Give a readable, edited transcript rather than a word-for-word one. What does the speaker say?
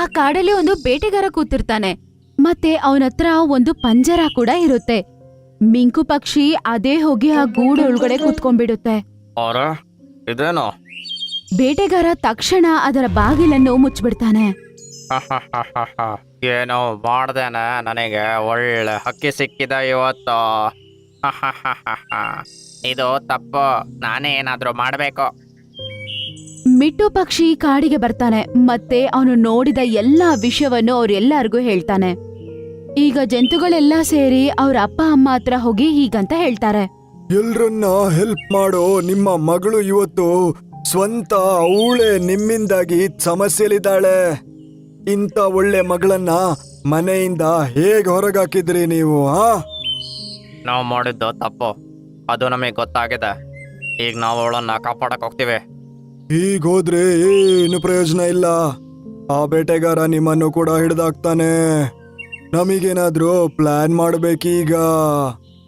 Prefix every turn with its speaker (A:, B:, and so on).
A: ಆ ಕಾಡಲ್ಲಿ ಒಂದು ಬೇಟೆಗಾರ ಕೂತಿರ್ತಾನೆ, ಮತ್ತೆ ಅವನತ್ರ ಒಂದು ಪಂಜರ ಕೂಡ ಇರುತ್ತೆ. ಮಿಂಕು ಪಕ್ಷಿ ಅದೇ ಹೋಗಿ ಆ ಗೂಡು ಒಳಗಡೆ ಕೂತ್ಕೊಂಡ್ಬಿಡುತ್ತೆ.
B: ಅರೆ ಇದೇನು?
A: ಬೇಟೆಗಾರ ತಕ್ಷಣ ಅದರ ಬಾಗಿಲನ್ನು ಮುಚ್ಚಿಬಿಡ್ತಾನೆ.
B: ಏನೋ ಮಾಡ್ದೇನೆ, ನನಗೆ ಒಳ್ಳೆ ಹಕ್ಕಿ ಸಿಕ್ಕಿದೆ ಇವತ್ತು. ಇದು ತಪ್ಪು, ನಾನೇ ಏನಾದ್ರೂ ಮಾಡ್ಬೇಕು.
A: ಮಿಟ್ಟು ಪಕ್ಷಿ ಕಾಡಿಗೆ ಬರ್ತಾನೆ, ಮತ್ತೆ ಅವನು ನೋಡಿದ ಎಲ್ಲಾ ವಿಷಯವನ್ನು ಅವ್ರೆಲ್ಲರಿಗೂ ಹೇಳ್ತಾನೆ. ಈಗ ಜಂತುಗಳೆಲ್ಲ ಸೇರಿ ಅವ್ರ ಅಪ್ಪ ಅಮ್ಮ ಹತ್ರ ಹೋಗಿ ಹೀಗಂತ ಹೇಳ್ತಾರೆ.
C: ಎಲ್ರನ್ನ ಹೆಲ್ಪ್ ಮಾಡೋ ನಿಮ್ಮ ಮಗಳು ಇವತ್ತು ಸ್ವಂತ ಅವಳೇ ನಿಮ್ಮಿಂದಾಗಿ ಸಮಸ್ಯೆಲಿದ್ದಾಳೆ. ಇಂಥ ಒಳ್ಳೆ ಮಗಳನ್ನ ಮನೆಯಿಂದ ಹೇಗೆ ಹೊರಗಾಕಿದ್ರಿ ನೀವು?
B: ನಾವು ಮಾಡಿದ್ದು ತಪ್ಪು, ಅದು ನಮಗೆ ಗೊತ್ತಾಗಿದೆ. ಈಗ ನಾವು ಅವಳನ್ನ ಕಾಪಾಡಕ್ ಹೋಗ್ತೀವಿ.
C: ಹೀಗೋದ್ರೆ ಏನು ಪ್ರಯೋಜನ ಇಲ್ಲ. ಆ ಬೇಟೆಗಾರ ನಿಮ್ಮನ್ನು ಕೂಡ ಹಿಡ್ದಾಕ್ತಾನೆ. ನಮಗೇನಾದ್ರೂ ಪ್ಲಾನ್ ಮಾಡ್ಬೇಕೀಗ.